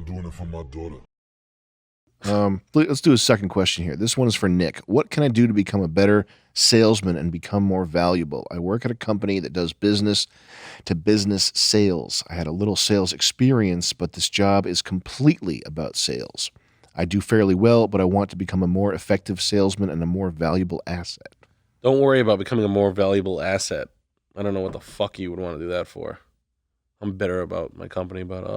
doing it for my daughter. Let's do a second question here. This one is for Nick. What can I do to become a better salesman and become more valuable? I work at a company that does business-to-business sales. I had a little sales experience, but this job is completely about sales. I do fairly well, but I want to become a more effective salesman and a more valuable asset. Don't worry about becoming a more valuable asset. I don't know what the fuck you would want to do that for. I'm bitter about my company, but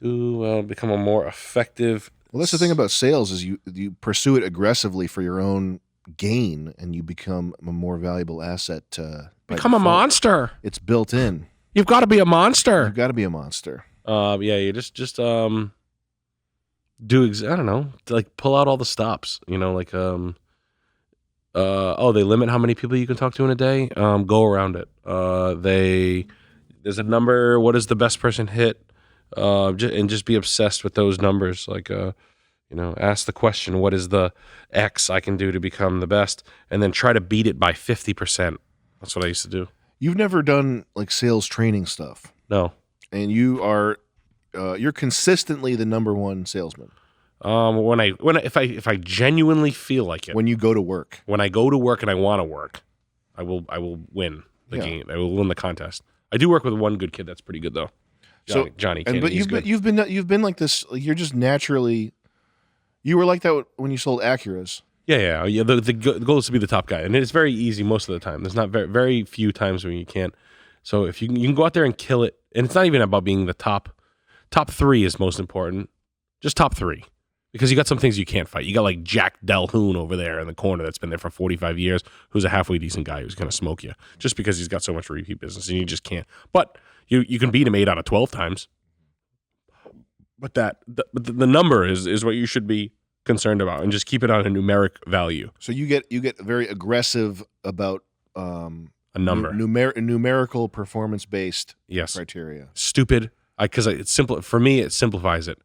to become a more effective. Well, that's the thing about sales is you pursue it aggressively for your own gain, and you become a more valuable asset. Become a monster. It's built in. You've got to be a monster. You've got to be a monster. Yeah, you just I don't know, like pull out all the stops. You know, like they limit how many people you can talk to in a day. Go around it. There's a number. What does the best person hit? And just be obsessed with those numbers. Like, ask the question, what is the X I can do to become the best? And then try to beat it by 50%. That's what I used to do. You've never done like sales training stuff. No. And you're consistently the number one salesman. If I genuinely feel like it. When you go to work. When I go to work and I want to work, I will win the game. I will win the contest. I do work with one good kid that's pretty good though. Johnny. But you've been like this. You're just naturally. You were like that when you sold Acuras. Yeah. The goal is to be the top guy, and it's very easy most of the time. There's not very few times when you can't. So if you can go out there and kill it, and it's not even about being the top. Top 3 is most important. Just top 3, because you got some things you can't fight. You got like Jack Delhoun over there in the corner that's been there for 45 years, who's a halfway decent guy who's going to smoke you just because he's got so much repeat business, and you just can't. But you can beat him 8 out of 12 times. But the number is what you should be concerned about, and just keep it on a numeric value. So you get very aggressive about a number, numerical performance based criteria. Stupid, because it's simple for me. It simplifies it.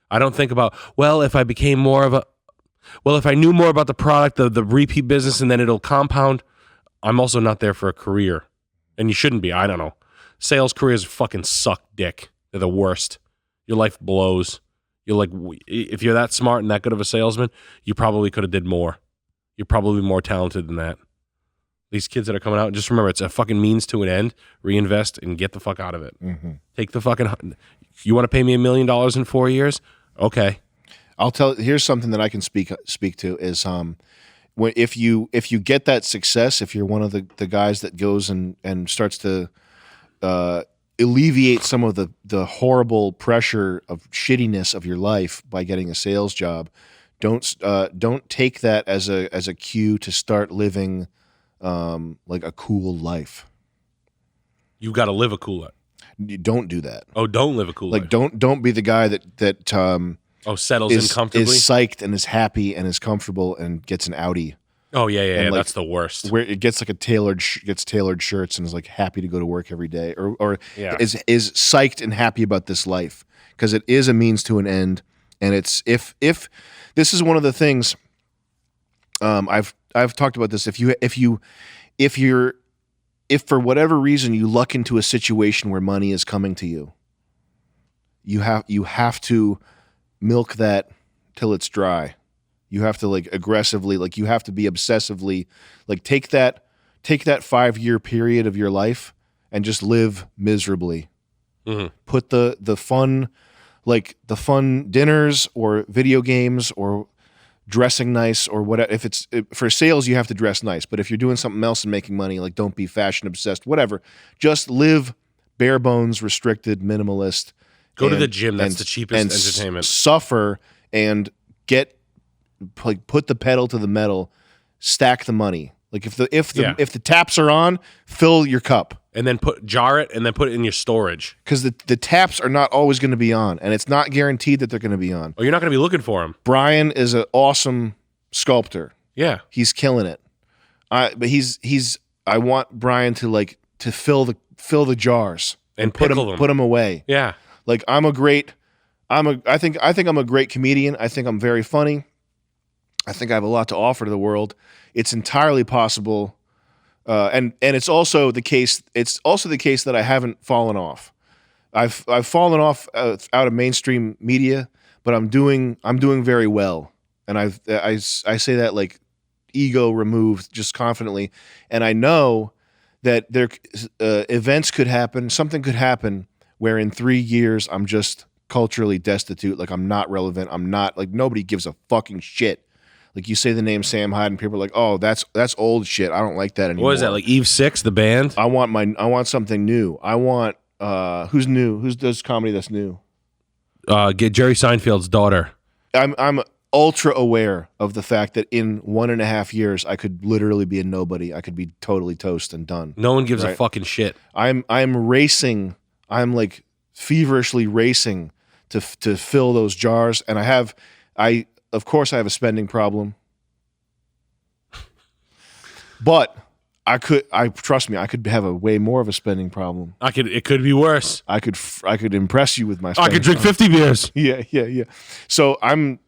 I don't think about if I became if I knew more about the product, the repeat business, and then it'll compound. I'm also not there for a career, and you shouldn't be. I don't know. Sales careers fucking suck dick. They're the worst. Your life blows. You're like, if you're that smart and that good of a salesman, you probably could have did more. You're probably more talented than that. These kids that are coming out, just remember, it's a fucking means to an end. Reinvest and get the fuck out of it. Mm-hmm. Take the fucking. You want to pay me $1 million in 4 years? Okay. Here's something that I can speak to is if you get that success, if you're one of the guys that goes and starts to alleviate some of the horrible pressure of shittiness of your life by getting a sales job, don't take that as a cue to start living like a cool life. You've got to live a cool life. You don't do that. Oh, don't live a cool life. Don't be the guy that settles in comfortably, is psyched and is happy and is comfortable and gets an Audi. Oh yeah, like, that's the worst. Where it gets like tailored shirts and is like happy to go to work every day, or is psyched and happy about this life, because it is a means to an end, and it's if this is one of the things. I've talked about this. If for whatever reason you luck into a situation where money is coming to you, you have to milk that till it's dry. You have to aggressively, you have to be obsessively, take that 5-year period of your life and just live miserably. Mm-hmm. Put the fun dinners or video games or dressing nice or whatever. For sales, you have to dress nice. But if you're doing something else and making money, don't be fashion obsessed, whatever. Just live bare bones, restricted, minimalist. Go to the gym. That's the cheapest entertainment. Suffer and put the pedal to the metal. Stack the money. If the taps are on, fill your cup. And then jar it and then put it in your storage. Because the taps are not always going to be on, and it's not guaranteed that they're going to be on. Or you're not going to be looking for them. Brian is an awesome sculptor. Yeah, he's killing it. But I want Brian to fill the jars and put them away. Yeah, I think I'm a great comedian. I think I'm very funny. I think I have a lot to offer to the world. It's entirely possible. And it's also the case. It's also the case that I haven't fallen off. I've fallen off out of mainstream media, but I'm doing very well, and I say that like ego removed, just confidently, and I know that there events could happen, something could happen where in 3 years I'm just culturally destitute, like I'm not relevant, I'm not, like nobody gives a fucking shit. Like you say the name Sam Hyde and people are like, oh, that's old shit. I don't like that anymore. What is that, like Eve 6, the band? I want something new. I want who's new? Who does comedy that's new? Get Jerry Seinfeld's daughter. I'm ultra aware of the fact that in 1.5 years I could literally be a nobody. I could be totally toast and done. No one gives a fucking shit. I'm racing. I'm like feverishly racing to fill those jars, and I of course I have a spending problem, but trust me, I could have a way more of a spending problem. It could be worse. I could impress you with my I spending could drink problem. 50 beers. Yeah. So I'm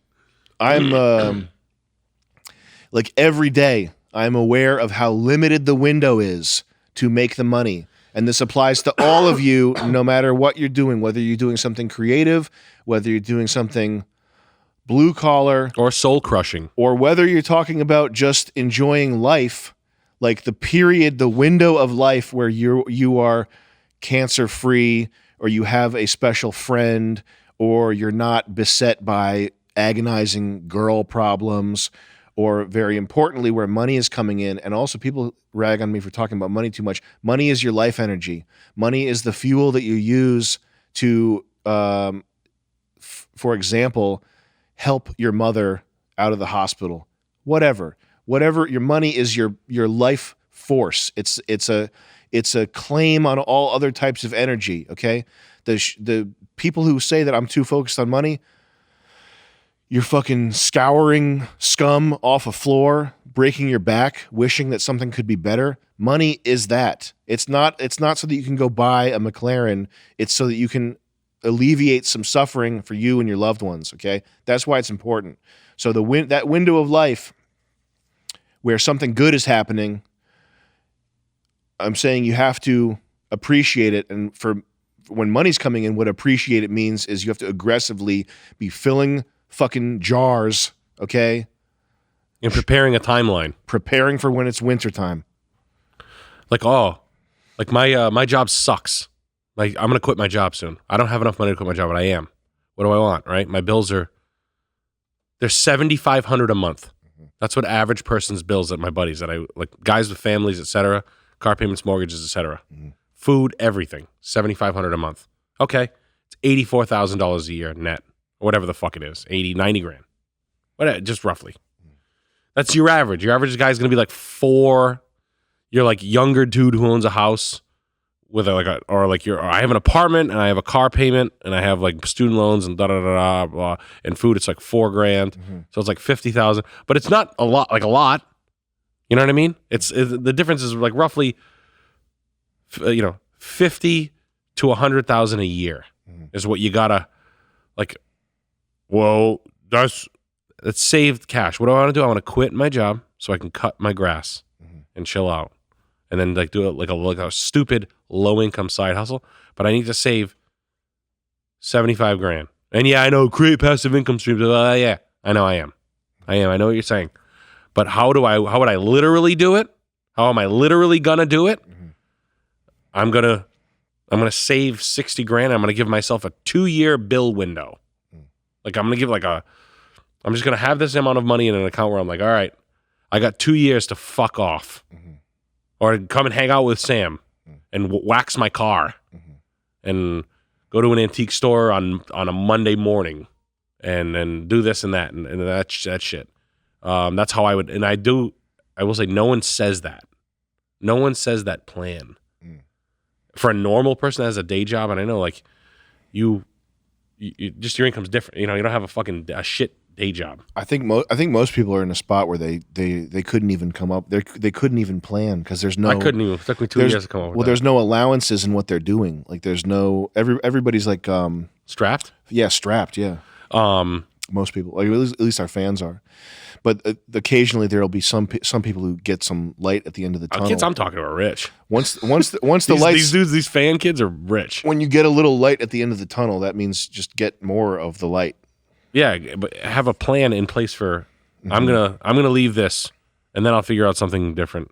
like every day I'm aware of how limited the window is to make the money. And this applies to all of you, no matter what you're doing, whether you're doing something creative, whether you're doing something blue collar or soul crushing, or whether you're talking about just enjoying life, like the window of life where you are cancer free, or you have a special friend, or you're not beset by agonizing girl problems, or very importantly, where money is coming in. And also people rag on me for talking about money too much. Money is your life energy. Money is the fuel that you use to, for example, help your mother out of the hospital. Whatever your money is, your life force. It's a claim on all other types of energy. Okay, the people who say that I'm too focused on money, you're fucking scouring scum off a floor, breaking your back, wishing that something could be better. Money is that. It's not so that you can go buy a McLaren. It's so that you can alleviate some suffering for you and your loved ones. Okay, that's why it's important. So that window of life where something good is happening, I'm saying you have to appreciate it. And for when money's coming in, what appreciate it means is you have to aggressively be filling fucking jars, okay? and preparing a timeline. Preparing for when it's wintertime. Like, my job sucks. Like, I'm gonna quit my job soon. I don't have enough money to quit my job, but I am. What do I want? Right? My bills they're $7,500 a month. That's what average person's bills at my buddies that I like, guys with families, etc., car payments, mortgages, etc., food, everything. $7,500 a month. Okay, it's $84,000 a year net, or whatever the fuck it is, 80, 90 grand, whatever, just roughly. That's your average. Your average guy's gonna be like 4. You're like younger dude who owns a house with I have an apartment and I have a car payment and I have like student loans and blah, and food. It's like $4 grand, so it's like 50,000. But it's not a lot. Like a lot. You know what I mean? It's the difference is like roughly, 50 to 100,000 a year is what you gotta like. Well, that's saved cash. What do I want to do? I want to quit my job so I can cut my grass and chill out, and then like do it like a stupid low income side hustle. But I need to save 75 grand. And yeah, I know, create passive income streams. Yeah, I know I am. I know what you're saying. But how would I literally do it? How am I literally gonna do it? I'm gonna save 60 grand. I'm gonna give myself a 2-year bill window. Like I'm just gonna have this amount of money in an account where I'm like, all right, I got 2 years to fuck off, or come and hang out with Sam and wax my car, and go to an antique store on a Monday morning, and do this and that and that shit. That's how I would, and I will say, no one says that. No one says that plan. For a normal person that has a day job, and I know like you just your income's different. You don't have a shit day job. I think most people are in a spot where they couldn't even come up. They couldn't even plan because there's no. I couldn't even. It took me 2 years to come up with that. There's no allowances in what they're doing. Like there's no everybody's like strapped. Yeah, strapped. Yeah. Most people, like at least our fans are. But occasionally there'll be some people who get some light at the end of the tunnel. Kids I'm talking about are rich. Once the These lights, dudes, these fan kids are rich. when you get a little light at the end of the tunnel, that means just get more of the light. Yeah, but have a plan in place for I'm gonna leave this, and then I'll figure out something different.